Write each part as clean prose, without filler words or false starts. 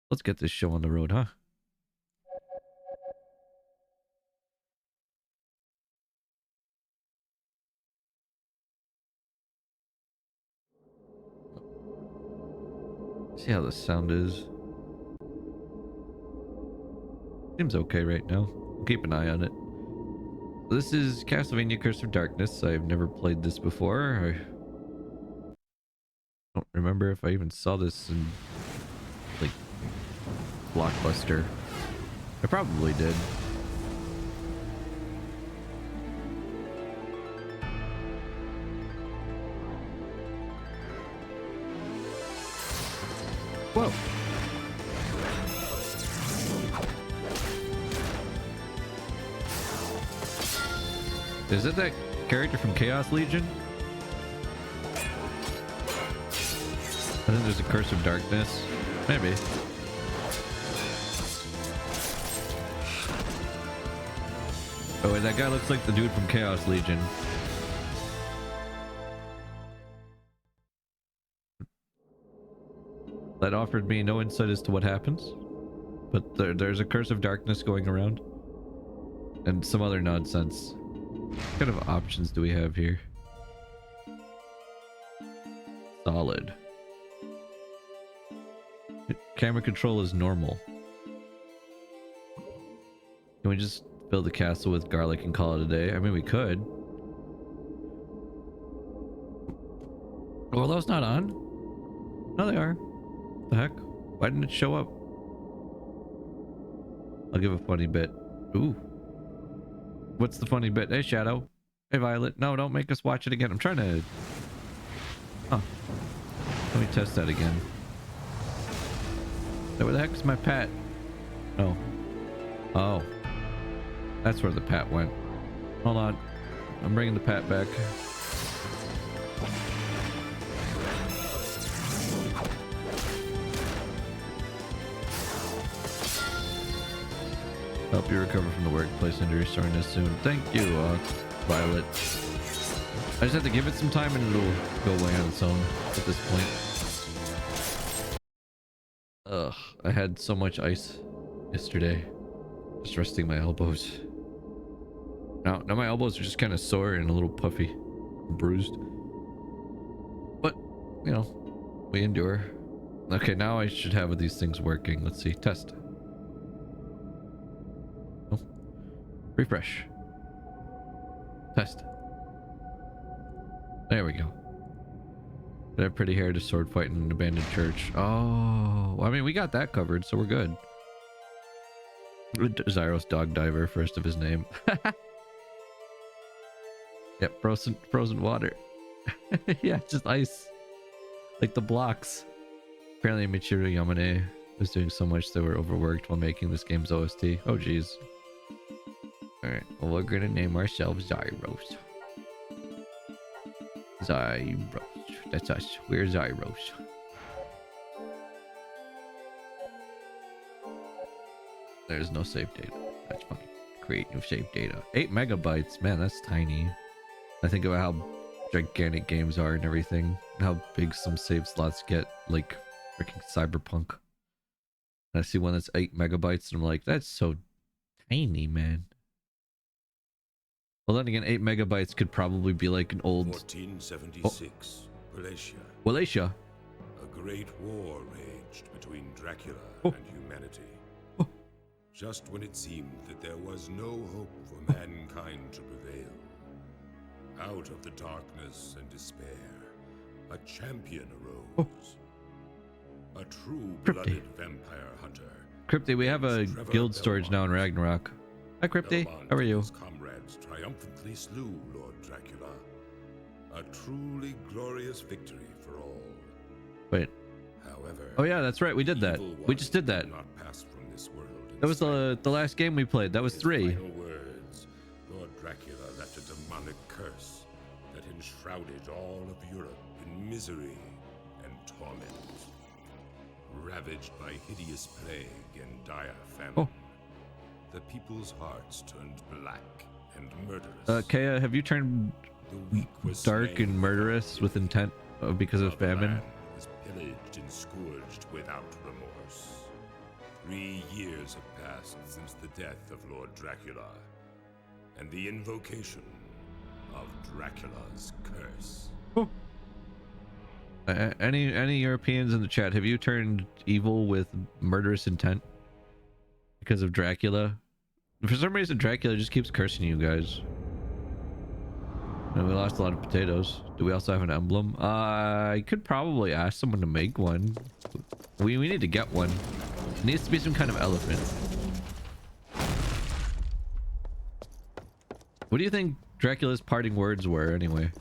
Let's get this show on the road, huh? See how the sound is. Seems okay right now. We'll keep an eye on it. This is Castlevania Curse of Darkness. I've never played this before. I don't remember if I even saw this in, like, Blockbuster. I probably did. Whoa. Is it that character from Chaos Legion? I think there's a Curse of Darkness. Maybe. Oh, wait, that guy looks like the dude from Chaos Legion. That offered me no insight as to what happens. But there's a Curse of Darkness going around. And some other nonsense. What kind of options do we have here? Solid. Camera control is normal. Can we just fill the castle with garlic and call it a day? I mean, we could. Oh, are those not on? No, they are. What the heck? Why didn't it show up? I'll give a funny bit. Ooh. What's the funny bit? Hey, Shadow. Hey, Violet. No, don't make us watch it again. I'm trying to... Huh. Let me test that again. Where the heck is my pat? Oh. Oh. That's where the pat went. Hold on. I'm bringing the pat back. Help you recover from the workplace injury soreness soon. Thank you, Violet. I just have to give it some time and it'll go away on its own at this point. Ugh, I had so much ice yesterday. Just resting my elbows. Now my elbows are just kind of sore and a little puffy, bruised. But, you know, we endure. Okay, now I should have these things working. Let's see. Test. Oh. Refresh. Test. There we go. I have pretty hair to sword fight in an abandoned church. Oh, I mean, we got that covered, so we're good. Zyros Dog Diver, first of his name. Yep, frozen water. Yeah, just ice. Like the blocks. Apparently Michiru Yamane was doing so much they were overworked while making this game's OST. Oh, jeez. Alright, well, we're gonna name ourselves Zyros. Zyros. That's us. We're Zyros. There's no save data. That's fine. Create new save data. 8 megabytes. Man, that's tiny. I think about how gigantic games are and everything. How big some save slots get. Like freaking Cyberpunk. And I see one that's 8 megabytes and I'm like, that's so tiny, man. Well, then again, 8 megabytes could probably be like an old... 1476, Wallachia. Wallachia. A great war raged between Dracula Oh. and humanity. Oh. Just when it seemed that there was no hope for mankind to prevail. Out of the darkness and despair, a champion arose. A true-blooded vampire hunter. Crypty, we have a Trevor guild storage now in Ragnarok. Hi, Crypty. Belmont How are and you? his comrades triumphantly slew Lord Dracula. A truly glorious victory for all. Wait. However, Oh yeah, that's right. We did that. evil We just did that. did not pass from this world in That was spite the last game we played. That was his 3. final words, Lord Dracula left a demonic curse that enshrouded all of Europe in misery and torment. Ravaged by hideous plague and dire famine, Oh. the people's hearts turned black and murderous. Kea, have you turned The weak was dark slain and murderous with intent because of while the famine? land was pillaged and scourged without remorse. 3 years have passed since the death of Lord Dracula, and the invocation of Dracula's curse. Oh. Any Europeans in the chat, have you turned evil with murderous intent because of Dracula? For some reason, Dracula just keeps cursing you guys. And we lost a lot of potatoes. Do we also have an emblem? I could probably ask someone to make one. We need to get one. It needs to be some kind of elephant. What do you think Dracula's parting words were anyway?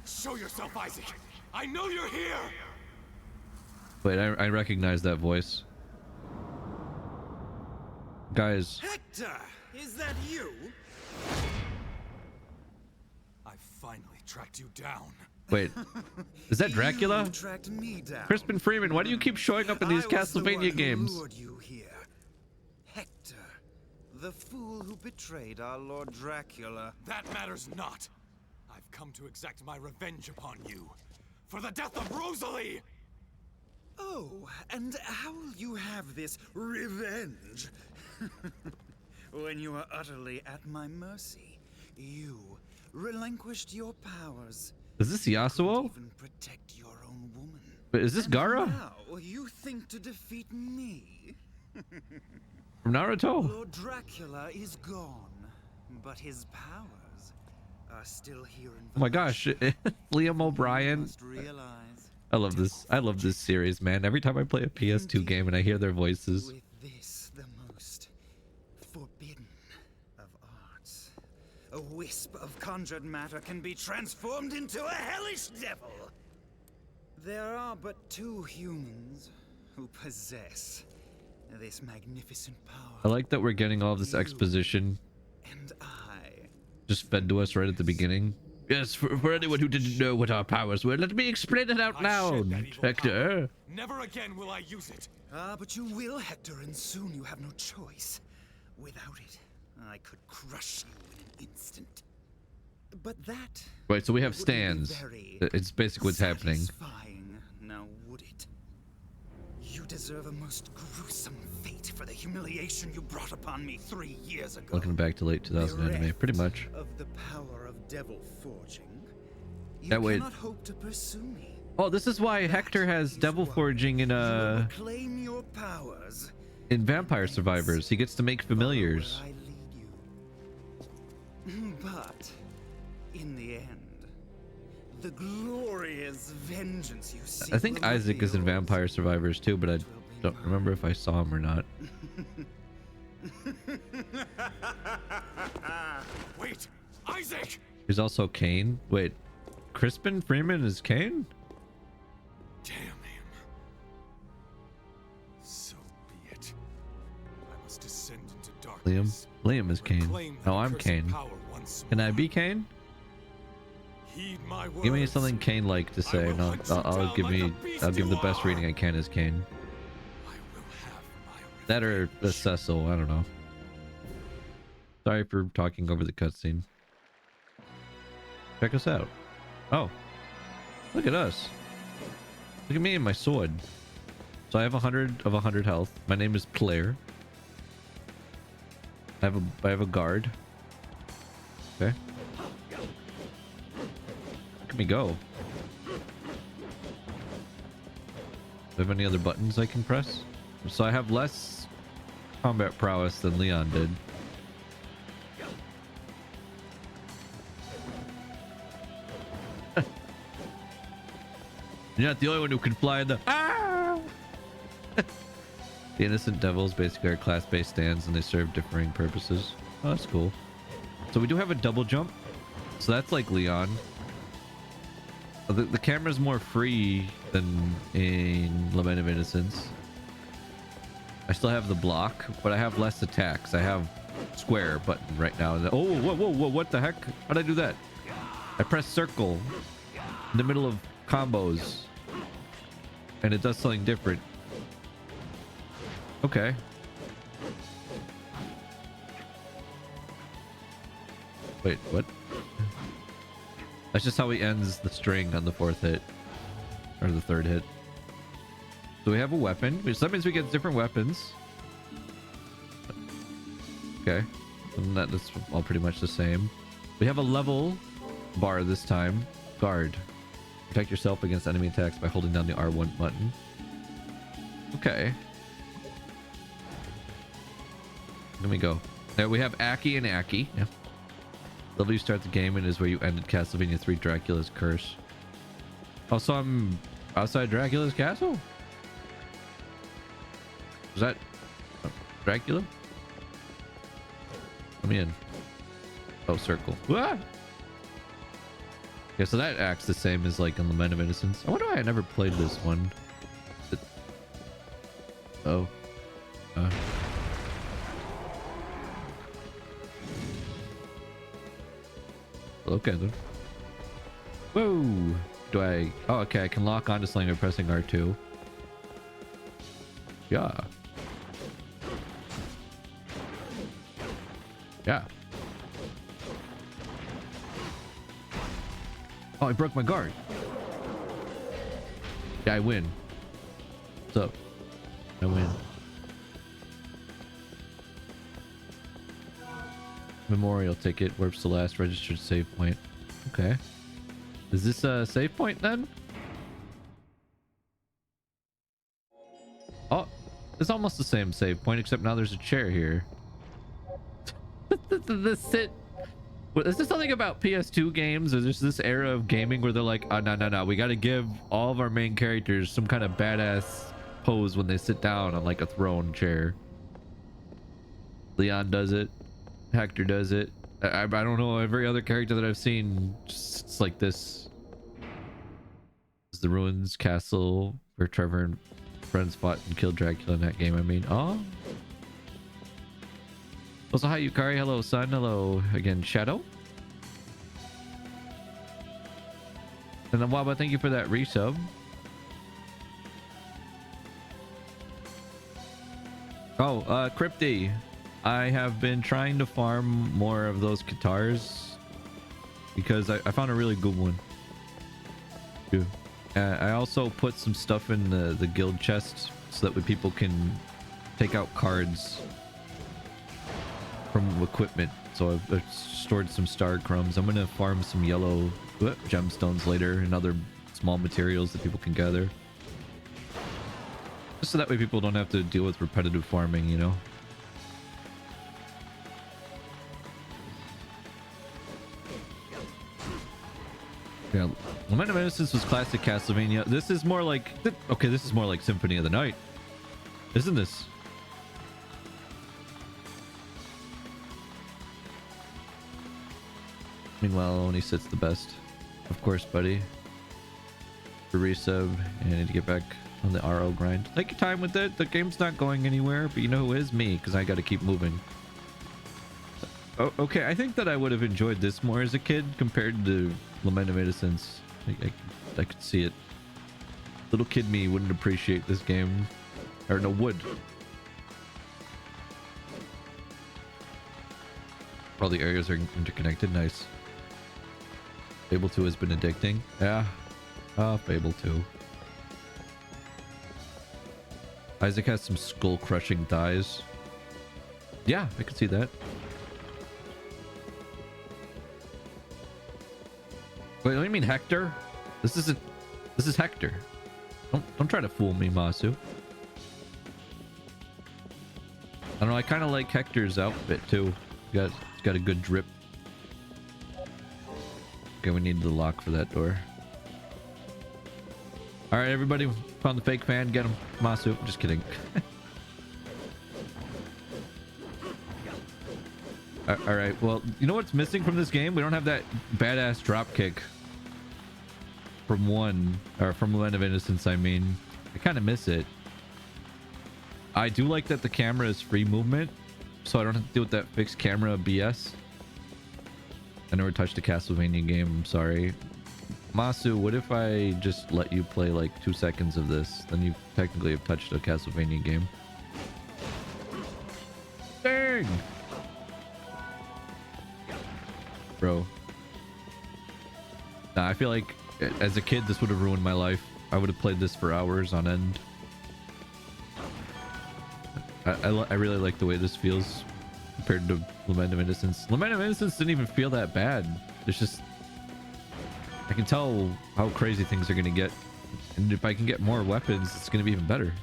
Show yourself, Isaac! I know you're here! Wait, I recognize that voice. Guys. Hector! Is that you? I finally tracked you down. Wait, is that Dracula? You tracked me down. Crispin Freeman, why do you keep showing up in these Castlevania games? Lured you here. Hector, the fool who betrayed our Lord Dracula. That matters not. I've come to exact my revenge upon you for the death of Rosalie. Oh, and how will you have this revenge? When you are utterly at my mercy, you relinquished your powers. Is this Yasuo? Even protect your own woman. Wait, is this And Gaara? Now you think to defeat me? From Naruto? Lord Dracula is gone, but his powers are still here in Oh my gosh, Liam O'Brien. I love this. I love this series, man. Every time I play a PS2 game and I hear their voices. With this, the most forbidden of arts, a wisp of conjured matter can be transformed into a hellish devil. There are but 2 humans who possess this magnificent power. I like that we're getting all this exposition And I. just fed to us right at the beginning. Yes, for anyone who didn't know what our powers were, let me explain it out I loud, shed that evil Hector. power. Never again will I use it. But you will, Hector, and soon you have no choice. Without it, I could crush you in an instant. But that. Right, so we have wouldn't be stands. very It's basically what's happening. satisfying, now would it? You deserve a most gruesome fate for the humiliation you brought upon me 3 years ago. Looking back to late 2000 anime, pretty much. Of the power of devil forging, you Yeah, wait. cannot hope to pursue me. Oh, this is why Hector has devil forging in Claim your powers. in Vampire Survivors. He gets to make familiars. Where I lead you. But in the end, the glorious vengeance you see. I think Isaac is in Vampire Survivors too, but I don't remember if I saw him or not. Wait, Isaac! He's also Kane. Wait, Crispin Freeman is Kane? Damn him. So be it. I must descend into darkness. Liam is Kane. Reclaim Oh, that I'm accursed Kane. power once Can I more. be Kane? Heed my words. Give me something Kane-like to say, will and hunt you I'll down give like me. the beast I'll give you the best are. reading I can as Kane. I will have my That or revenge. Cecil. I don't know. Sorry for talking over the cutscene. Check us out. Oh, look at us. Look at me and my sword. So I have 100 of 100 health. My name is Player. I have a guard. Okay. Look at me go. Do I have any other buttons I can press? So I have less combat prowess than Leon did. You're not the only one who can fly in the... Ah! The Innocent Devils basically are class-based stands and they serve differing purposes. Oh, that's cool. So we do have a double jump. So that's like Leon. The camera's more free than in Lament of Innocence. I still have the block, but I have less attacks. I have square button right now. Oh, whoa, what the heck? How'd I do that? I press circle in the middle of combos and it does something different. Okay. Wait, what? That's just how he ends the string on the 4th hit. Or the 3rd hit. So we have a weapon, which that means we get different weapons. Okay. And that's all pretty much the same. We have a level bar this time. Guard. Protect yourself against enemy attacks by holding down the R1 button. Okay. Let me go. Now we have Aki and Aki. Yeah. Level you start the game and is where you ended Castlevania 3 Dracula's Curse. Oh, so I'm outside Dracula's castle? Is that Dracula? Let me in. Oh, circle. Ah! Okay, so that acts the same as like in Lament of Innocence. I wonder why I never played this one. Oh. Okay then. Whoa! Do I... Oh, okay. I can lock onto something by pressing R2. Yeah. Yeah. Oh, I broke my guard. Yeah, I win. What's up? I win. Memorial ticket warps the last registered save point. Okay. Is this a save point then? Oh, it's almost the same save point, except now there's a chair here. Is this something about PS2 games? Or is this era of gaming where they're like, oh, no, we got to give all of our main characters some kind of badass pose when they sit down on like a throne chair? Leon does it. Hector does it. I don't know, every other character that I've seen just it's like this. It's the Ruins Castle where Trevor and friends fought and killed Dracula in that game. I mean, oh. Also, hi Yukari. Hello, Sun. Hello again, Shadow. And then Waba, thank you for that resub. Oh, Crypty. I have been trying to farm more of those guitars because I found a really good one. Too. I also put some stuff in the guild chest so that way people can take out cards from equipment. So I've stored some star crumbs. I'm gonna farm some yellow gemstones later and other small materials that people can gather. Just so that way people don't have to deal with repetitive farming, you know? Yeah, Lament of Innocence was classic Castlevania. This is more like... Okay, this is more like Symphony of the Night. Isn't this? Meanwhile, only sits the best. Of course, buddy. For resub, and I need to get back on the RO grind. Take your time with it. The game's not going anywhere, but you know who is? Me, because I got to keep moving. Oh, okay, I think that I would have enjoyed this more as a kid compared to Lament of Innocence. I could see it. Little kid me wouldn't appreciate this game. Or no, would. All the areas are interconnected. Nice. Fable 2 has been addicting. Yeah. Fable 2. Isaac has some skull-crushing thighs. Yeah, I could see that. Wait, what do you mean Hector? This isn't... This is Hector. Don't try to fool me, Masu. I don't know, I kind of like Hector's outfit too. It's got a good drip. Okay, we need the lock for that door. Alright, everybody. Found the fake fan. Get him. Masu. Just kidding. Alright, well, you know what's missing from this game? We don't have that badass drop kick. From from Lament of Innocence, I mean. I kind of miss it. I do like that the camera is free movement, so I don't have to deal with that fixed camera BS. I never touched a Castlevania game, I'm sorry. Masu, what if I just let you play like 2 seconds of this? Then you technically have touched a Castlevania game. Dang! Bro. Nah, I feel like as a kid this would have ruined my life. I would have played this for hours on end. I really like the way this feels compared to Lament of Innocence. Lament of Innocence didn't even feel that bad. It's just I can tell how crazy things are gonna get, and if I can get more weapons, it's gonna be even better.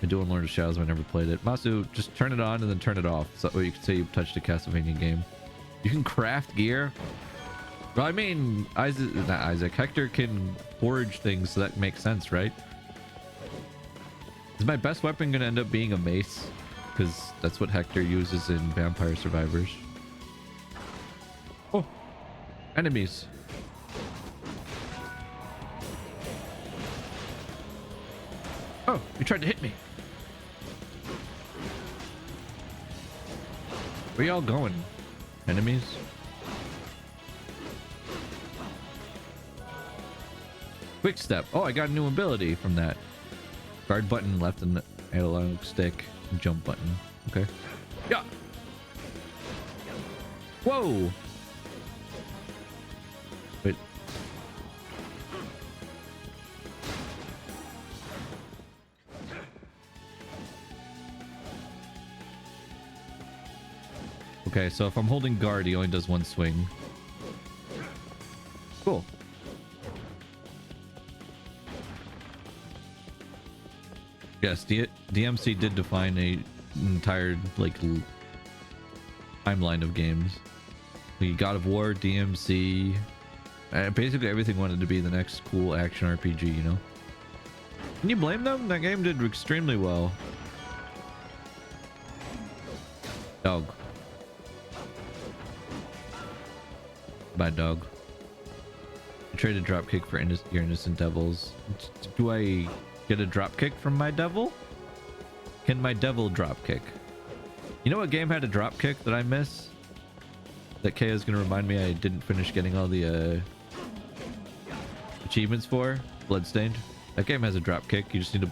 I do in Lord of Shadows, but I never played it. Masu, just turn it on and then turn it off. So you can say you've touched a Castlevania game. You can craft gear. Well, I mean, Hector can forge things, so that makes sense, right? Is my best weapon gonna end up being a mace? Because that's what Hector uses in Vampire Survivors. Oh, enemies. Oh, you tried to hit me. Where y'all going? Enemies? Quick step. Oh, I got a new ability from that. Guard button left and analog stick. Jump button. Okay. Yeah. Whoa. Wait. Okay, so if I'm holding guard, he only does one swing. Cool. Yes, DMC did define a entire like timeline of games. We God of War, DMC, basically everything wanted to be the next cool action RPG, you know? Can you blame them? That game did extremely well. Dog. Bad dog. I traded dropkick for your innocent devils. Do I get a dropkick from my devil? Can my devil dropkick? You know what game had a dropkick that I miss? That Kay is gonna remind me I didn't finish getting all the achievements for? Bloodstained. That game has a dropkick. You just need to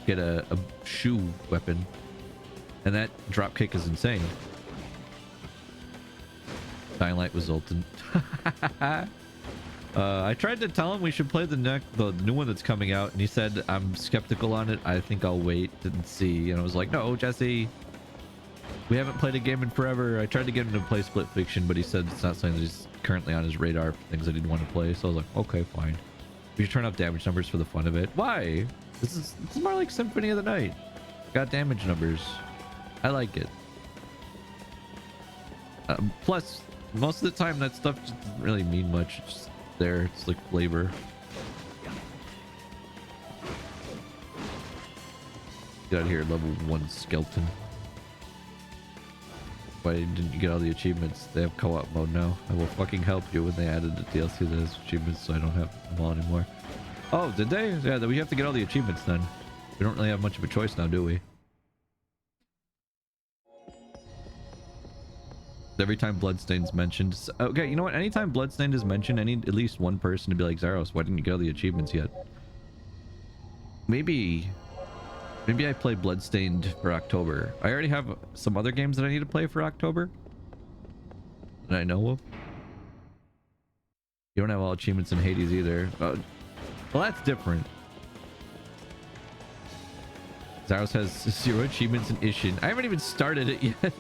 get a shoe weapon. And that dropkick is insane. Dying Light was ultimate. I tried to tell him we should play the new one that's coming out, and he said I'm skeptical on it. I think I'll wait and see. And I was like, no, Jesse, we haven't played a game in forever. I tried to get him to play Split Fiction, but he said it's not something that's currently on his radar for things that he'd want to play. So I was like, okay, fine. We should turn up damage numbers for the fun of it. Why? This is more like Symphony of the Night. Got damage numbers. I like it. Plus, most of the time that stuff just doesn't really mean much. It's just there. It's like flavor. Get out of here, level 1 skeleton. Why didn't you get all the achievements? They have co-op mode now. I will fucking help you when they added the DLC that has achievements, so I don't have them all anymore. Oh, did they? Yeah, we have to get all the achievements then. We don't really have much of a choice now, do we? Every time Bloodstained's mentioned. Okay, you know what? Anytime Bloodstained is mentioned, I need at least one person to be like, Zaros, why didn't you get all the achievements yet? Maybe I play Bloodstained for October. I already have some other games that I need to play for October that I know of. You don't have all achievements in Hades either. Well, that's different. Zaros has 0 achievements in Ishin. I haven't even started it yet.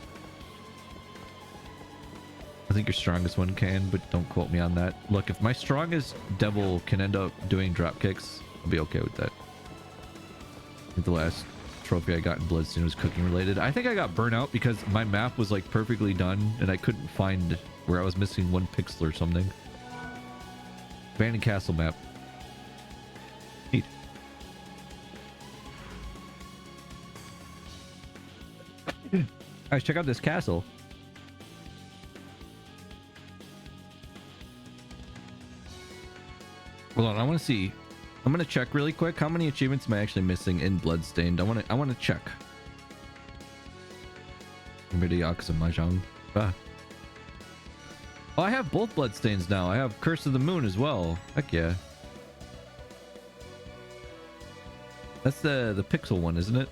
I think your strongest one can, but don't quote me on that. Look, if my strongest devil can end up doing drop kicks, I'll be okay with that. I think the last trophy I got in Bloodstained was cooking related. I think I got burnt out because my map was like perfectly done and I couldn't find where I was missing 1 pixel or something. Abandoned castle map. Neat. Guys, check out this castle. Hold on, I want to see. I'm gonna check really quick. How many achievements am I actually missing in Bloodstained? I want to check. Mahjong. Ah. Oh, I have both Bloodstains now. I have Curse of the Moon as well. Heck yeah. That's the pixel one, isn't it?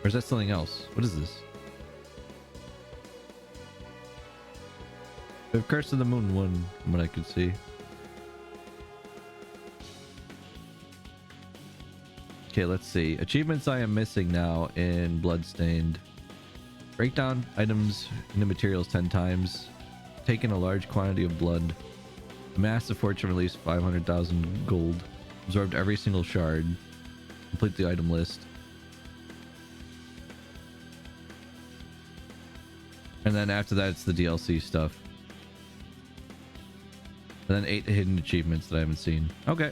Or is that something else? What is this? I have Curse of the Moon one, from what I could see. Okay, let's see. Achievements I am missing now in Bloodstained. Break down items into materials 10 times. Take in a large quantity of blood. Amass a fortune, release 500,000 gold. Absorbed every single shard. Complete the item list. And then after that, it's the DLC stuff. And then 8 hidden achievements that I haven't seen. Okay.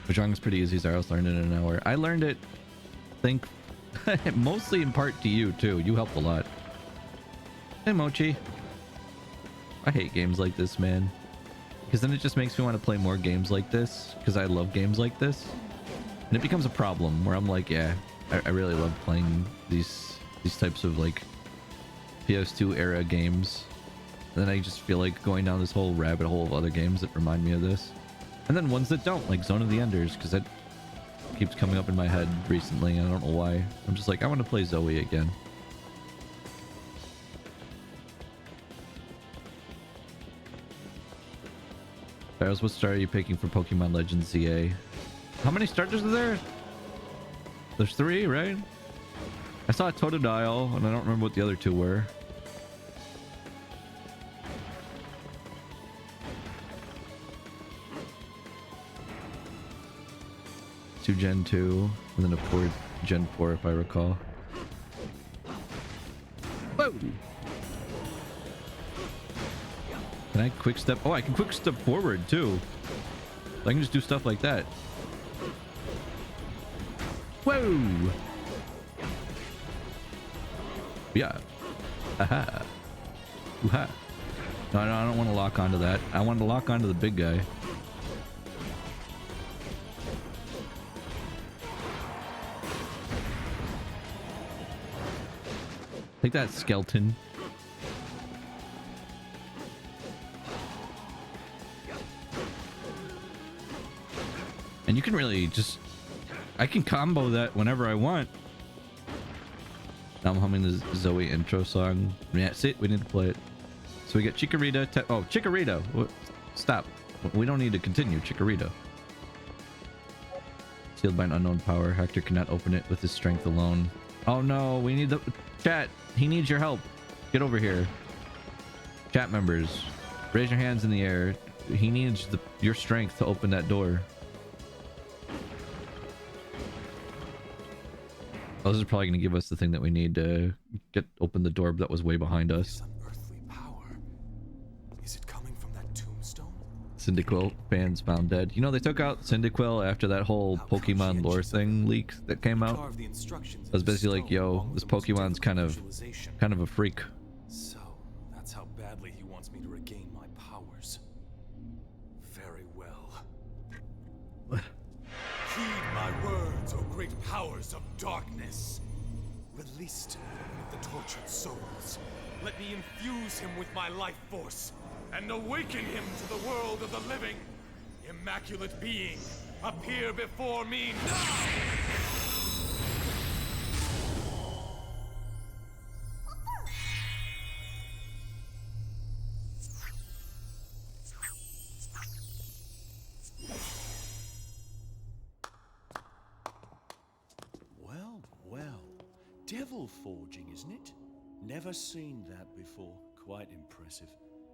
Mahjong is pretty easy. Zaros learned it in an hour. I learned it, I think, mostly in part to you, too. You helped a lot. Hey, Mochi. I hate games like this, man. Because then it just makes me want to play more games like this. Because I love games like this. And it becomes a problem where I'm like, yeah, I really love playing these types of, like, PS2 era games. And then I just feel like going down this whole rabbit hole of other games that remind me of this. And then ones that don't, like Zone of the Enders, because that keeps coming up in my head recently. I don't know why. I'm just like, I want to play Zoe again. Charles, what star are you picking for Pokemon Legends ZA? How many starters are there? There's 3, right? I saw a Totodile, and I don't remember what the other 2 were. Gen 2 and then a 4 Gen 4 if I recall. Whoa! Can I quick step? Oh, I can quick step forward too. I can just do stuff like that. Whoa! Yeah. Aha. Ooh-ha. No, I don't want to lock onto that. I want to lock onto the big guy. Take that, skeleton. And you can really just... I can combo that whenever I want. Now I'm humming the Zoe intro song. Yeah, see, we need to play it. So we get Chikorita. Oh, Chikorita. Stop. We don't need to continue. Chikorita. Sealed by an unknown power. Hector cannot open it with his strength alone. Oh no, we need the... Chat, he needs your help. Get over here. Chat members, raise your hands in the air. He needs your strength to open that door. Oh, this is probably going to give us the thing that we need to open the door that was way behind us. Unearthly power. Is it coming from that tombstone? Cyndaquil fans found dead. You know, they took out Cyndaquil after that whole Pokemon lore thing leak that came out. It was basically like, yo, this Pokemon's kind of a freak. So, that's how badly he wants me to regain my powers. Very well. Heed my words, O great powers of darkness. Release one of the tortured souls. Let me infuse him with my life force and awaken him to the world of the living. Immaculate being, appear before me now! Well, well. Devil forging, isn't it? Never seen that before. Quite impressive.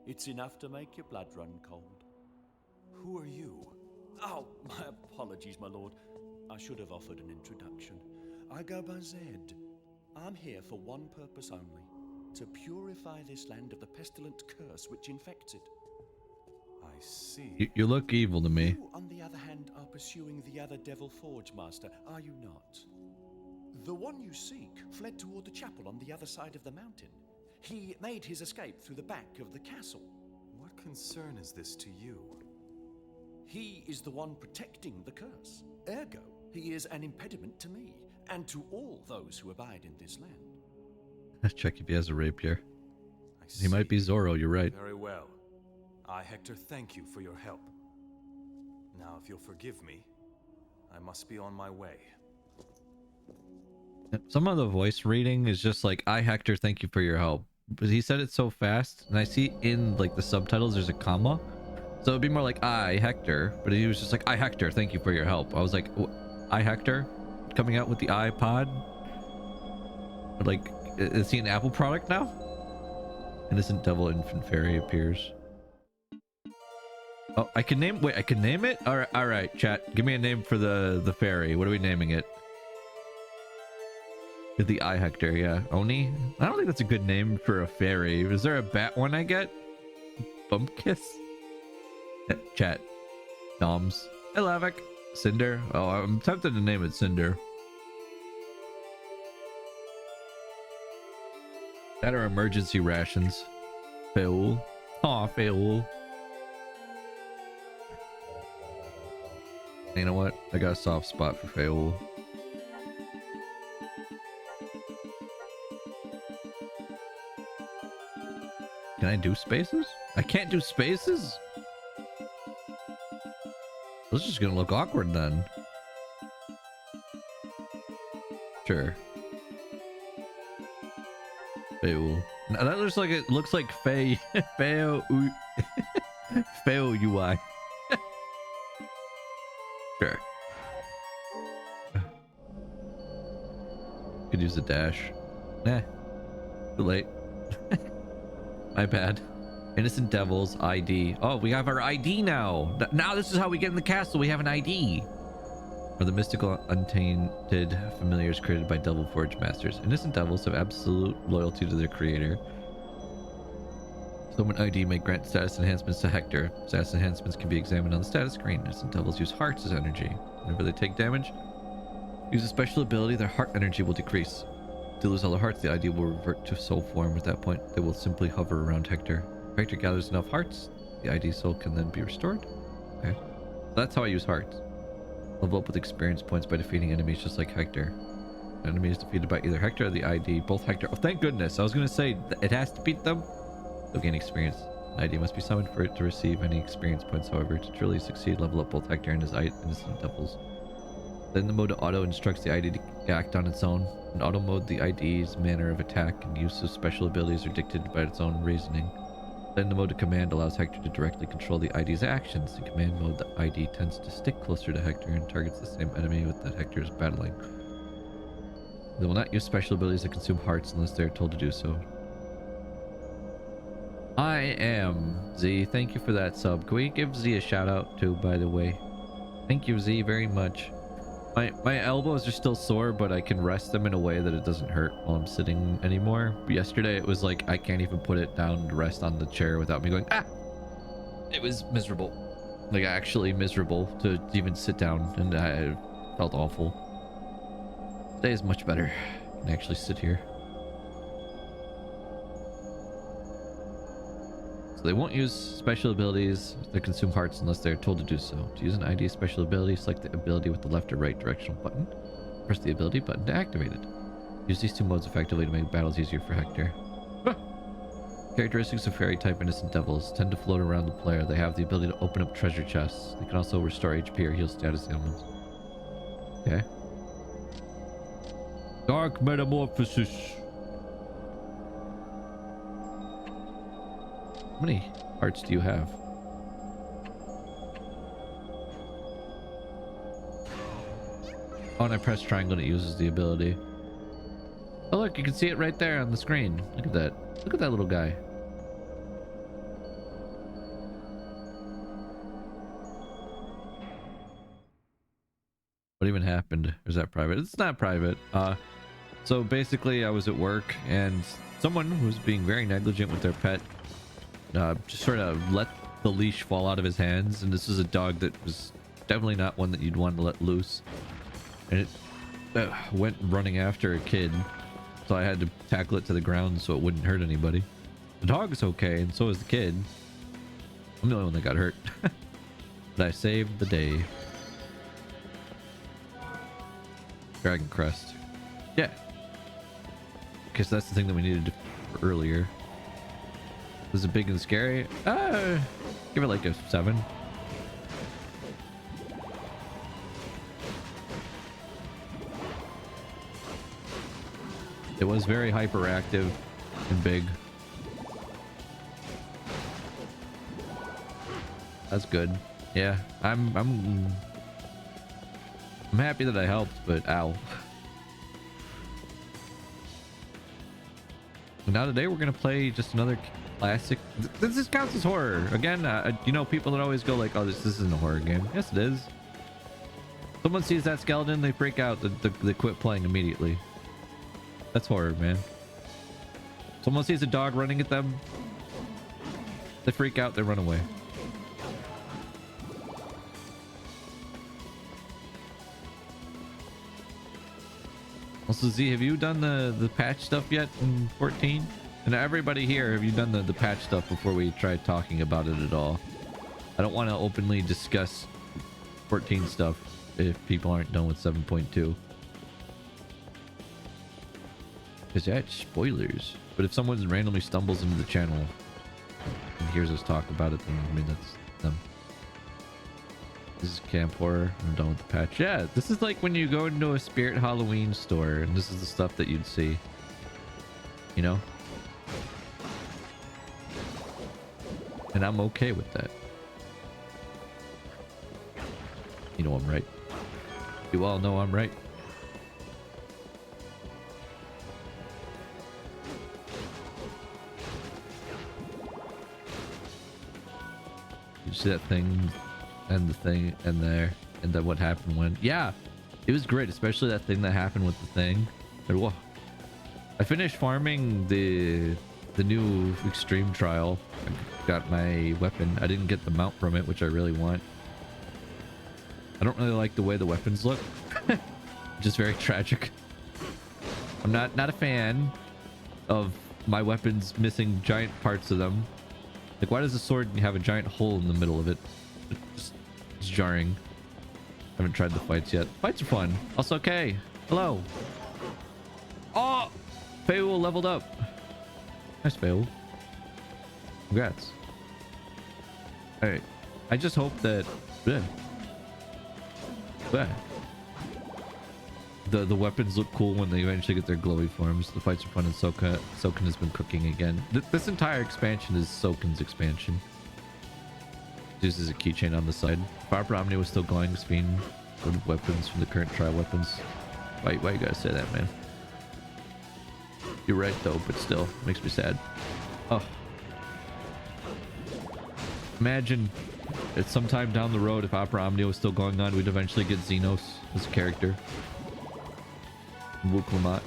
It's enough to make your blood run cold. Who are you? Oh, my apologies, my lord. I should have offered an introduction. I go by Zed. I'm here for one purpose only. To purify this land of the pestilent curse which infects it. I see. You look evil to me. You, on the other hand, are pursuing the other Devil Forge Master, are you not? The one you seek fled toward the chapel on the other side of the mountain. He made his escape through the back of the castle. What concern is this to you? He is the one protecting the curse. Ergo, he is an impediment to me, and to all those who abide in this land. Check if he has a rapier. I He might be see. Zoro, you're right. Very well. I, Hector, thank you for your help. Now, if you'll forgive me, I must be on my way. Some of the voice reading is just like, I, Hector, thank you for your help. But he said it so fast, and I see in like the subtitles there's a comma. So it'd be more like I, Hector, but he was just like, I, Hector, thank you for your help. I was like, I, Hector, coming out with the iPod? Like, is he an Apple product now? Innocent Devil Infant Fairy appears. Oh, I can name, wait, I can name it? All right, chat, give me a name for the fairy. What are we naming it? The I, Hector, yeah. Oni? I don't think that's a good name for a fairy. Is there a bat one I get? Bumpkiss? Chat. Doms. Hey, Lavik. Cinder. Oh, I'm tempted to name it Cinder. That are emergency rations. Feul. Aw, Feul. You know what? I got a soft spot for Feul. Can I do spaces? I can't do spaces? This is just gonna look awkward then. Sure. Feul. Now that looks like it looks like Fey. Feo UI. Sure. Could use a dash. Nah. Too late. My bad. Innocent Devils ID. Oh, we have our ID now. Now this is how we get in the castle. We have an ID. Are the mystical, untainted familiars created by Devil Forge Masters. Innocent Devils have absolute loyalty to their creator. Summon ID may grant status enhancements to Hector. Status enhancements can be examined on the status screen. Innocent Devils use hearts as energy. Whenever they take damage, use a special ability, their heart energy will decrease. If they lose all their hearts, the ID will revert to soul form. At that point, they will simply hover around Hector. If Hector gathers enough hearts, the ID soul can then be restored. Okay. So that's how I use hearts. Level up with experience points by defeating enemies just like Hector. An enemy is defeated by either Hector or the ID. Both Hector. Oh, thank goodness. I was going to say it has to beat them. They'll gain experience. An ID must be summoned for it to receive any experience points. However, to truly succeed, level up both Hector and his Innocent Devils. Then the mode auto instructs the ID to act on its own. In auto mode, the ID's manner of attack and use of special abilities are dictated by its own reasoning. Then the mode of command allows Hector to directly control the ID's actions. In command mode, the ID tends to stick closer to Hector and targets the same enemy with that Hector is battling. They will not use special abilities that consume hearts unless they are told to do so. I am Z. Thank you for that sub. Can we give Z a shout out too, by the way? Thank you, Z, very much. My elbows are still sore, but I can rest them in a way that it doesn't hurt while I'm sitting anymore. Yesterday it was like I can't even put it down to rest on the chair without me going, ah! It was miserable. Like actually miserable to even sit down, and I felt awful. Today is much better. I can actually sit here. They won't use special abilities that consume hearts unless they are told to do so. To use an ID special ability, select the ability with the left or right directional button. Press the ability button to activate it. Use these two modes effectively to make battles easier for Hector. Characteristics of fairy type Innocent Devils tend to float around the player. They have the ability to open up treasure chests. They can also restore HP or heal status ailments. Okay. Dark Metamorphosis. How many hearts do you have? Oh, and I press triangle and it uses the ability. Oh look, you can see it right there on the screen. Look at that. Look at that little guy. What even happened? Or is that private? It's not private. So basically I was at work and someone was being very negligent with their pet. Just sort of let the leash fall out of his hands, and this is a dog that was definitely not one that you'd want to let loose, and it went running after a kid, so I had to tackle it to the ground so it wouldn't hurt anybody. The dog's okay, and so is the kid. I'm the only one that got hurt. But I saved the day. Dragon Crest. Yeah, because that's the thing that we needed earlier. Was it big and scary? Give it like a 7. It was very hyperactive and big. That's good. Yeah, I'm happy that I helped, but ow. Now today we're gonna play just another classic. This counts as horror again. You know, people that always go like, "Oh, this isn't a horror game." Yes, it is. Someone sees that skeleton, they freak out. They quit playing immediately. That's horror, man. Someone sees a dog running at them, they freak out. They run away. Also, Z, have you done the patch stuff yet in 14? And everybody here, have you done the patch stuff before we try talking about it at all? I don't want to openly discuss 14 stuff if people aren't done with 7.2. Because that's spoilers. But if someone randomly stumbles into the channel and hears us talk about it, then I mean, that's them. This is camp horror. I'm done with the patch. Yeah, this is like when you go into a Spirit Halloween store and this is the stuff that you'd see. You know? And I'm okay with that. You know I'm right. You all know I'm right. You see that thing and the thing and there and then what happened when? Yeah, it was great, especially that thing that happened with the thing. And, whoa. I finished farming the new extreme trial. I got my weapon. I didn't get the mount from it, which I really want. I don't really like the way the weapons look. Just very tragic. I'm not a fan of my weapons missing giant parts of them. Like, why does a sword have a giant hole in the middle of it? It's jarring. I haven't tried the fights yet. Fights are fun. Also, okay. Hello. Oh! Feul leveled up. Nice, Feul. Congrats. Alright. I just hope that... The weapons look cool when they eventually get their glowy forms. The fights are fun and Soken has been cooking again. This entire expansion is Soken's expansion. Uses a keychain on the side. If Opera Omni was still going, Spin would have weapons from the current trial weapons. Why you gotta say that, man? You're right though, but still makes me sad. Oh, imagine it's sometime down the road if Opera Omni was still going on, we'd eventually get Xenos as a character. Wuklamat.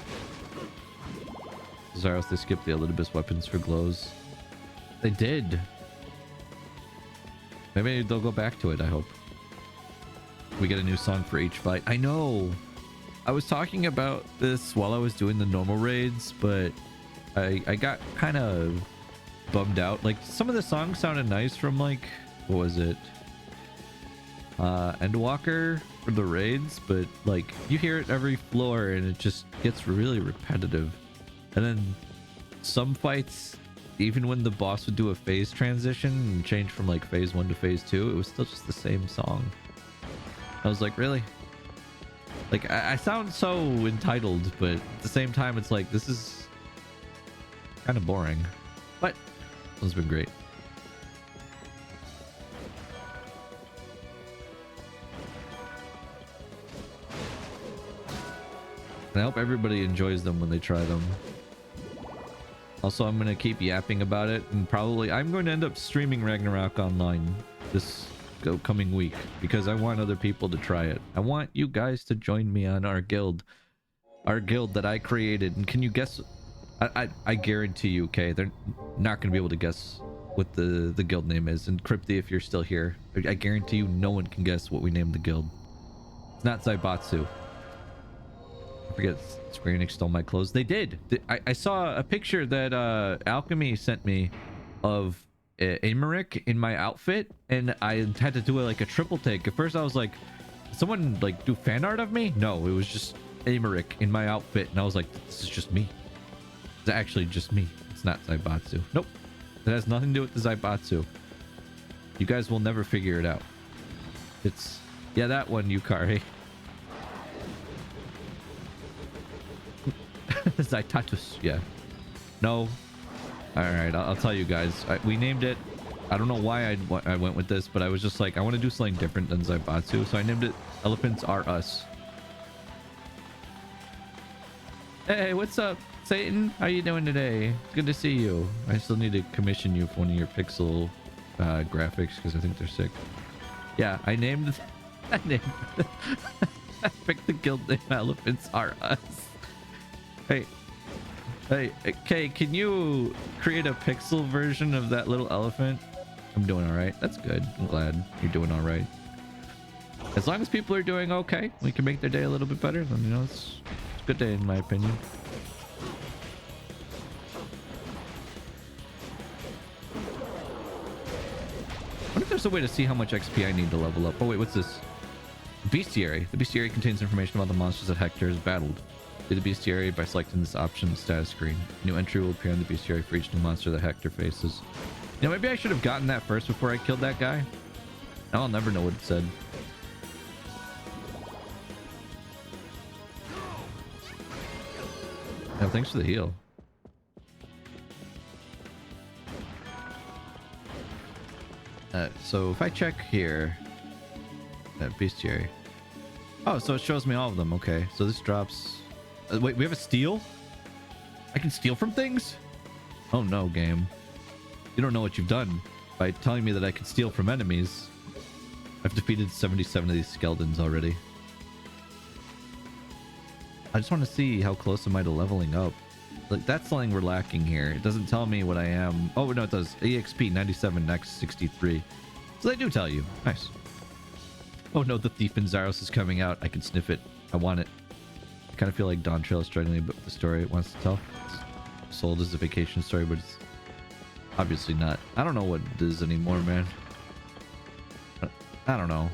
Zaros, they skipped the Elidibus weapons for glows. They did. Maybe they'll go back to it, I hope. We get a new song for each fight. I know. I was talking about this while I was doing the normal raids, but I got kind of bummed out. Like, some of the songs sounded nice from, like, what was it? Endwalker for the raids, but like you hear it every floor and it just gets really repetitive. And then some fights, even when the boss would do a phase transition and change from like phase 1 to phase 2, it was still just the same song. I was like, really? Like, I sound so entitled, but at the same time it's like, this is kind of boring, but this one's been great. I hope everybody enjoys them when they try them. Also, I'm going to keep yapping about it, and probably I'm going to end up streaming Ragnarok online this coming week because I want other people to try it. I want you guys to join me on our guild that I created. And can you guess? I guarantee you, okay, they're not going to be able to guess what the guild name is. And Crypty, if you're still here, I guarantee you no one can guess what we named the guild. It's not Zaibatsu. I forget, Square Enix stole my clothes. They did. I saw a picture that Alchemy sent me of Amaric in my outfit, and I had to do like a triple take. At first I was like, someone like do fan art of me? No, it was just Amaric in my outfit, and I was like, this is just me. It's actually just me. It's not Zaibatsu. Nope. It has nothing to do with the Zaibatsu. You guys will never figure it out. It's, yeah, that one, Yukari. Zaitatus, yeah. No. Alright, I'll tell you guys. We named it I don't know why I went with this, but I was just like, I want to do something different than Zaibatsu, so I named it Elephants Are Us. Hey, what's up, Satan? How you doing today? Good to see you. I still need to commission you for one of your pixel graphics because I think they're sick. Yeah, I named I picked the guild name Elephants Are Us. Hey, Kay, can you create a pixel version of that little elephant? I'm doing all right. That's good. I'm glad you're doing all right. As long as people are doing okay, we can make their day a little bit better. Then, you know, it's a good day in my opinion. I wonder if there's a way to see how much XP I need to level up. Oh wait, what's this? Bestiary. The bestiary contains information about the monsters that Hector has battled. Do the bestiary by selecting this option status screen. New entry will appear in the bestiary for each new monster that Hector faces. You know, maybe I should have gotten that first before I killed that guy. Now I'll never know what it said. Yeah, thanks for the heal. So if I check here, bestiary. Oh, so it shows me all of them. Okay, so this drops. Wait, we have a steal? I can steal from things? Oh no, game. You don't know what you've done by telling me that I can steal from enemies. I've defeated 77 of these skeletons already. I just want to see how close am I to leveling up. Like, that's something we're lacking here. It doesn't tell me what I am. Oh, no, it does. EXP 97, next 63. So they do tell you. Nice. Oh no, the Thief in Zaros is coming out. I can sniff it. I want it. I kind of feel like Dawn Trail is struggling a bit with the story it wants to tell. It's sold as a vacation story, but it's obviously not. I don't know what it is anymore, man. I don't know.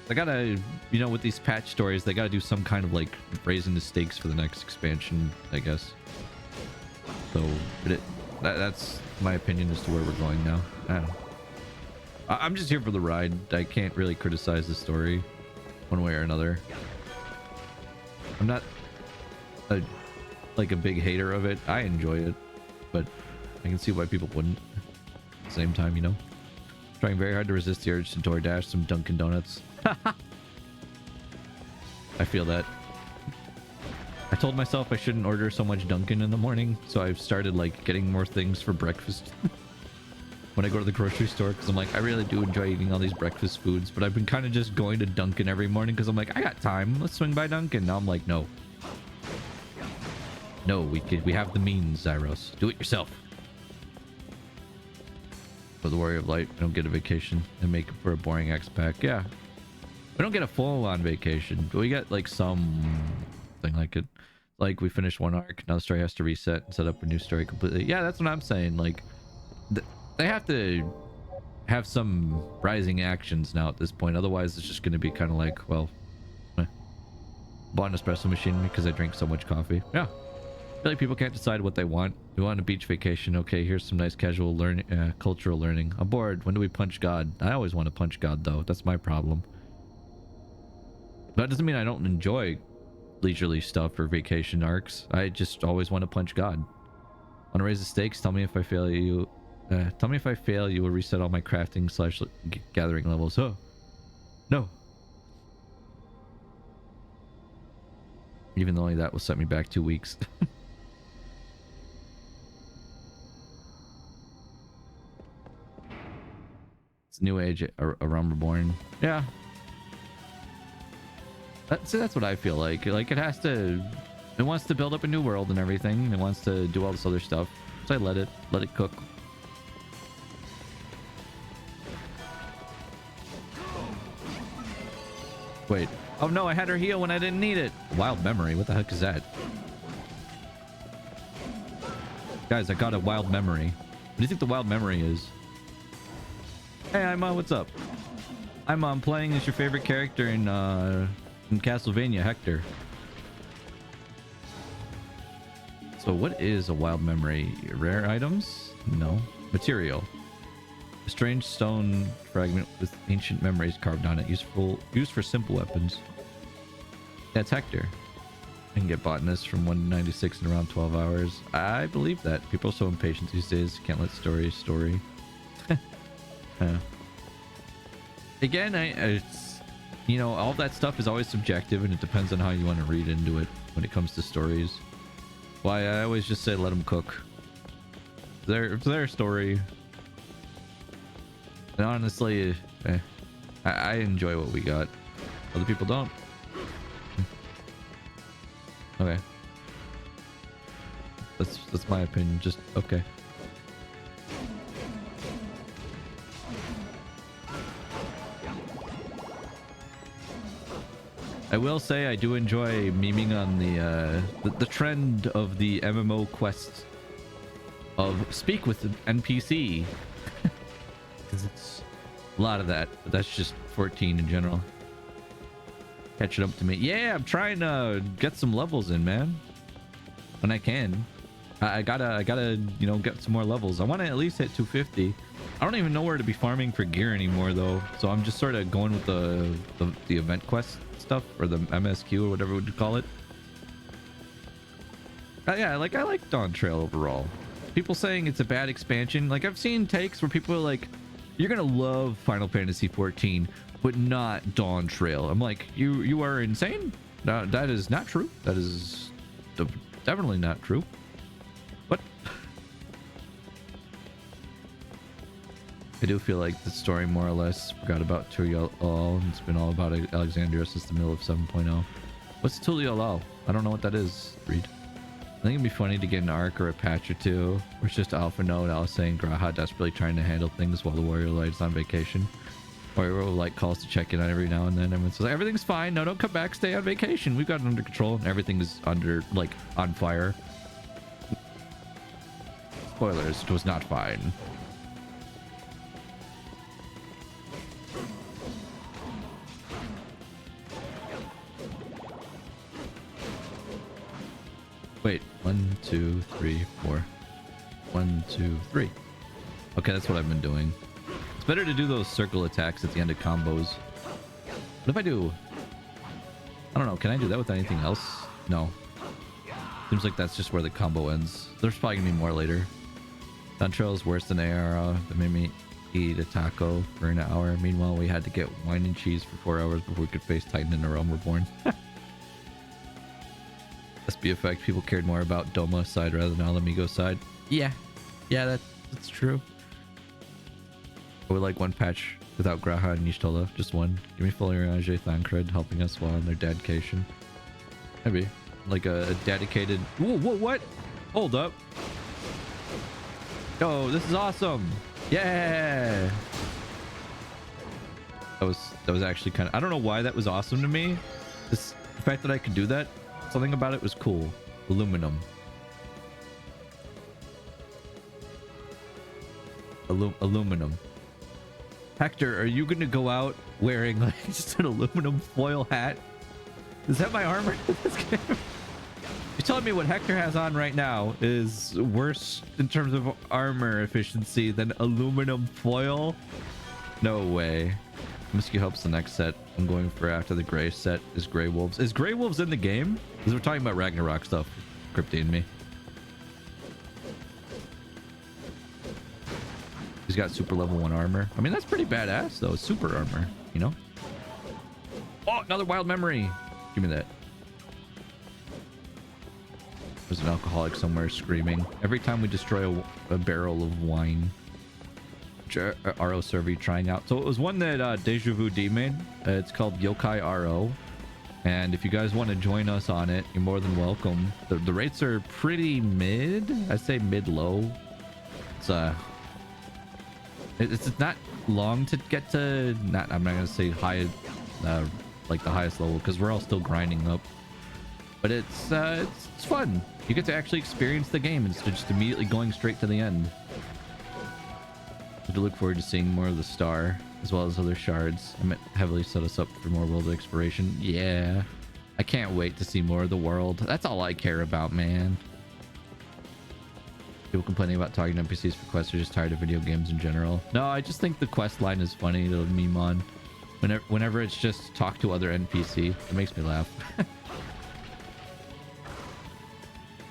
They gotta, you know, with these patch stories, they gotta do some kind of like raising the stakes for the next expansion, I guess. So, but that's my opinion as to where we're going now. I don't know. I'm just here for the ride. I can't really criticize the story one way or another. I'm not like a big hater of it. I enjoy it, but I can see why people wouldn't. At the same time, you know, trying very hard to resist the urge to DoorDash some Dunkin' Donuts. I feel that. I told myself I shouldn't order so much Dunkin' in the morning, so I've started like getting more things for breakfast when I go to the grocery store, because I'm like, I really do enjoy eating all these breakfast foods, but I've been kind of just going to Dunkin' every morning because I'm like, I got time, let's swing by Dunkin'. Now I'm like, no, we have the means, Zyros, do it yourself. For the Warrior of Light, we don't get a vacation and make it for a boring X-Pack. Yeah, we don't get a full-on vacation, but we get like something like it. Like we finished one arc, now the story has to reset and set up a new story completely. Yeah, that's what I'm saying. Like, they have to have some rising actions now at this point. Otherwise, it's just going to be kind of like, well, bought an espresso machine because I drink so much coffee. Yeah. I feel like people can't decide what they want. We want a beach vacation. Okay, here's some nice casual learning, cultural learning. I'm bored. When do we punch God? I always want to punch God, though. That's my problem. That doesn't mean I don't enjoy leisurely stuff or vacation arcs. I just always want to punch God. Want to raise the stakes? Tell me if I fail you. Tell me if I fail, you will reset all my crafting / gathering levels. Oh, no. Even though only that will set me back 2 weeks. It's New Age, a Realm Reborn. Yeah. That's what I feel like. Like, it has to... It wants to build up a new world and everything. It wants to do all this other stuff. So I let it cook. Wait. Oh no, I had her heal when I didn't need it. Wild memory. What the heck is that? Guys, I got a wild memory. What do you think the wild memory is? Hey, what's up? I'm playing as your favorite character in Castlevania, Hector. So what is a wild memory? Rare items? No. Material. A strange stone fragment with ancient memories carved on it, used for simple weapons. That's Hector. I can get botanists from 196 in around 12 hours. I believe that. People are so impatient these days. Can't let story. Again, it's, you know, all that stuff is always subjective, and it depends on how you want to read into it when it comes to stories. Why I always just say let them cook. It's their story. And honestly, I enjoy what we got. Other people don't. Okay. That's my opinion. Just okay. I will say I do enjoy memeing on the trend of the MMO quest of speak with an NPC. Because it's a lot of that, but that's just 14 in general. Catching up to me. Yeah, I'm trying to get some levels in, man. When I can. I gotta, you know, get some more levels. I want to at least hit 250. I don't even know where to be farming for gear anymore, though. So I'm just sort of going with the event quest stuff, or the MSQ, or whatever would you call it. Yeah, I like Dawn Trail overall. People saying it's a bad expansion. Like, I've seen takes where people are like, you're gonna love Final Fantasy 14, but not Dawn Trail. I'm like, you are insane. No, that is not true. That is definitely not true. But I do feel like the story more or less forgot about Turiel. It's been all about Alexandria since the middle of 7.0. What's Turiel? I don't know what that is. Read. I think it'd be funny to get an arc or a patch or two where it's just Alpha Node Alice saying Graha desperately trying to handle things while the Warrior Light's on vacation. Warrior Light calls to check in on every now and then. Everyone says, everything's fine. No, don't come back. Stay on vacation. We've got it under control. And everything is under, like, on fire. Spoilers, it was not fine. Wait, 1, 2, 3, 4. 1, 2, 3. Okay, that's what I've been doing. It's better to do those circle attacks at the end of combos. What if I do? I don't know. Can I do that with anything else? No. Seems like that's just where the combo ends. There's probably gonna be more later. Dawn Trail is worse than ARA. That made me eat a taco for an hour. Meanwhile, we had to get wine and cheese for 4 hours before we could face Titan in a Realm Reborn. SB effect, people cared more about Doma side rather than Alamigo side. Yeah, that's true. I would like one patch without Graha and Nishtola. Just one. Give me Foliage Thancred helping us while on their dedication. Maybe. Like a dedicated... Whoa, what? Hold up. Oh, this is awesome. Yeah. That was actually kind of... I don't know why that was awesome to me. The fact that I could do that, something about it was cool. Aluminum. Aluminum. Hector, are you gonna go out wearing like just an aluminum foil hat? Is that my armor in this game? You're telling me what Hector has on right now is worse in terms of armor efficiency than aluminum foil? No way. Misky hopes the next set I'm going for after the gray set is Grey Wolves. Is Grey Wolves in the game? Because we're talking about Ragnarok stuff. Crypty and me. He's got super level 1 armor. I mean, that's pretty badass though. Super armor, you know? Oh, another wild memory. Give me that. There's an alcoholic somewhere screaming. Every time we destroy a barrel of wine. RO server trying out. So it was one that Deja Vu D made. It's called Yokai RO. And if you guys want to join us on it, you're more than welcome. The rates are pretty mid. I'd say mid-low. It's not long to get to... I'm not going to say high... like the highest level, because we're all still grinding up. But it's fun. You get to actually experience the game instead of just immediately going straight to the end. I do look forward to seeing more of the star, as well as other shards. I might heavily set us up for more world exploration. Yeah. I can't wait to see more of the world. That's all I care about, man. People complaining about talking to NPCs for quests are just tired of video games in general. No, I just think the quest line is funny to meme on. Whenever it's just talk to other NPC, it makes me laugh.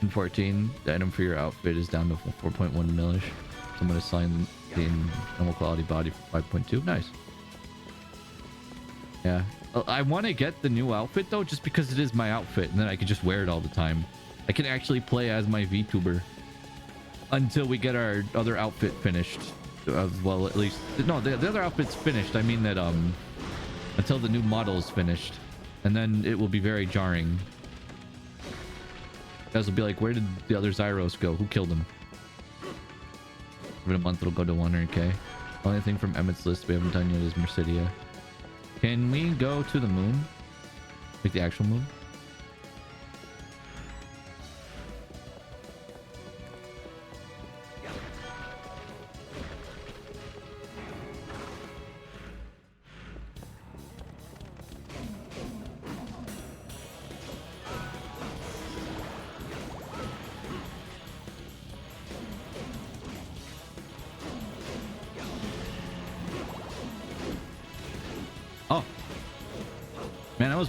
In 14, the item for your outfit is down to 4.1 millish. So I'm going to sign in normal quality body for 5.2. Nice. Yeah. I want to get the new outfit though, just because it is my outfit, and then I can just wear it all the time. I can actually play as my VTuber until we get our other outfit finished. Well, at least no, the other outfit's finished. I mean that until the new model is finished, and then it will be very jarring. You guys will be like, where did the other Zyros go? Who killed him? Within a month it'll go to 100k. Only thing from Emmett's list we haven't done yet is Mercidia. Can we go to the moon? Like the actual moon?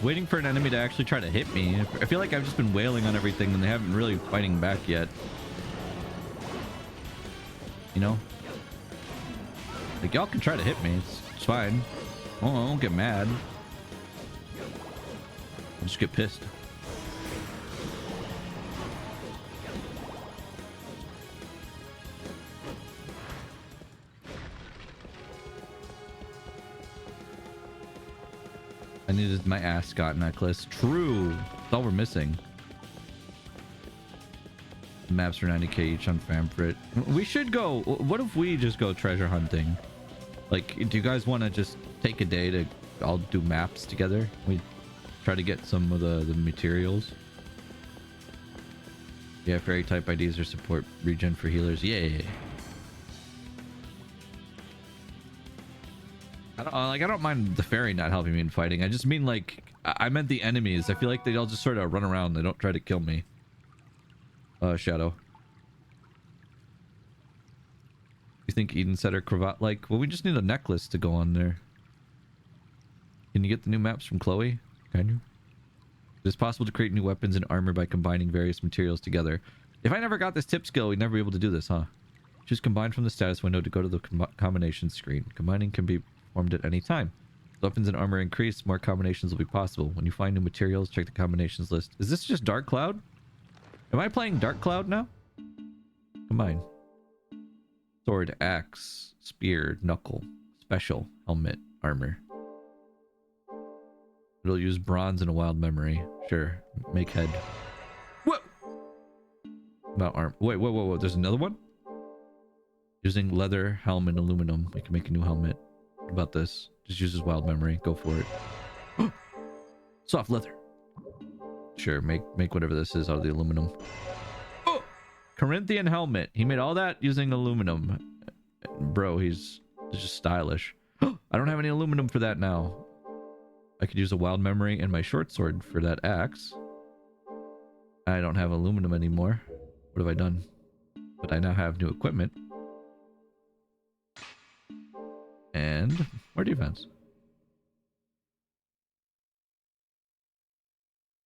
Waiting for an enemy to actually try to hit me. I feel like I've just been wailing on everything and they haven't really fighting back yet. You know? Like, y'all can try to hit me. It's fine. Oh, I won't get mad. I'll just get pissed. I needed my ascot necklace. True. That's all we're missing. The maps are 90k each on Famfrit. We should go. What if we just go treasure hunting? Like, do you guys want to just take a day to all do maps together? We try to get some of the materials. Yeah, fairy type IDs or support regen for healers. Yay. I don't mind the fairy not helping me in fighting. I just mean, like, I meant the enemies. I feel like they all just sort of run around. They don't try to kill me. Shadow. You think Eden said her cravat? Like, well, we just need a necklace to go on there. Can you get the new maps from Chloe? Can you? It is possible to create new weapons and armor by combining various materials together. If I never got this tip skill, we'd never be able to do this, huh? Choose combine from the status window to go to the combination screen. Combining can be performed at any time. As weapons and armor increase, more combinations will be possible. When you find new materials, check the combinations list. Is this just Dark Cloud? Am I playing Dark Cloud now? Combine. Sword, axe, spear, knuckle, special, helmet, armor. It'll use bronze and a wild memory. Sure. Make head. Whoa! About arm. Wait, whoa. There's another one? Using leather, helm, and aluminum. We can make a new helmet. What about this? Just uses wild memory. Go for it. Soft leather. Sure, make whatever this is out of the aluminum. Oh! Corinthian helmet. He made all that using aluminum. Bro, he's just stylish. I don't have any aluminum for that now. I could use a wild memory and my short sword for that axe. I don't have aluminum anymore. What have I done? But I now have new equipment. And more defense.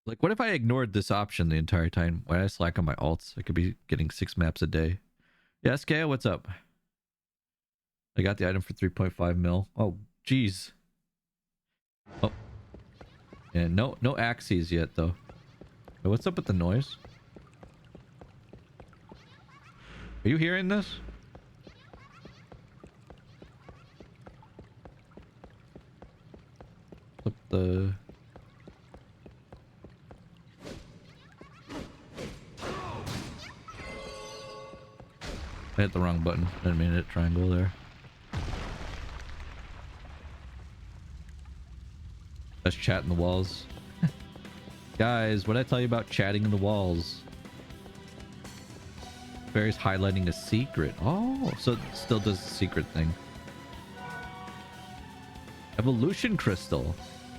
Like, what if I ignored this option the entire time? Why did I slack on my alts? I could be getting 6 maps a day. Yeah, SK, what's up? I got the item for 3.5 mil. Oh, jeez. Oh. Yeah, no axes yet, though. Hey, what's up with the noise? Are you hearing this? Flip the... I hit the wrong button. I didn't mean to hit triangle there. Let's chat in the walls. Guys, what did I tell you about chatting in the walls? Barry's highlighting a secret. Oh, so it still does the secret thing. Evolution crystal.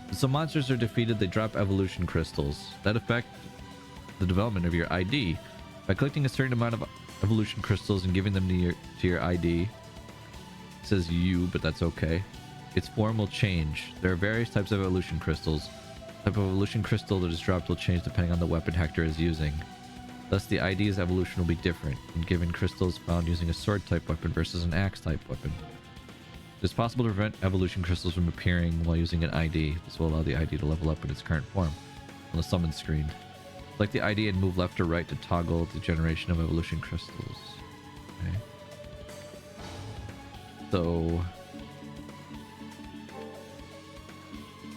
When some monsters are defeated, they drop evolution crystals that affect the development of your ID. By collecting a certain amount of evolution crystals and giving them to your ID, it says you, but that's okay. Its form will change. There are various types of evolution crystals. The type of evolution crystal that is dropped will change depending on the weapon Hector is using. Thus, the ID's evolution will be different, and given crystals found using a sword-type weapon versus an axe-type weapon. It is possible to prevent evolution crystals from appearing while using an ID. This will allow the ID to level up in its current form on the summon screen. Select the ID and move left or right to toggle the generation of evolution crystals. Okay. So...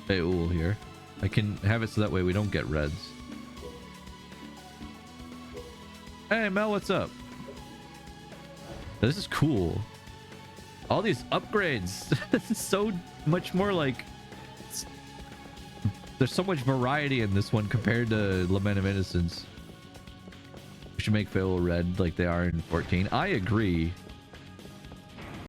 Beul here. I can have it so that way we don't get reds. Hey Mel, what's up? This is cool. All these upgrades. This is so much more like... There's so much variety in this one compared to Lament of Innocence. We should make Beul red like they are in 14. I agree.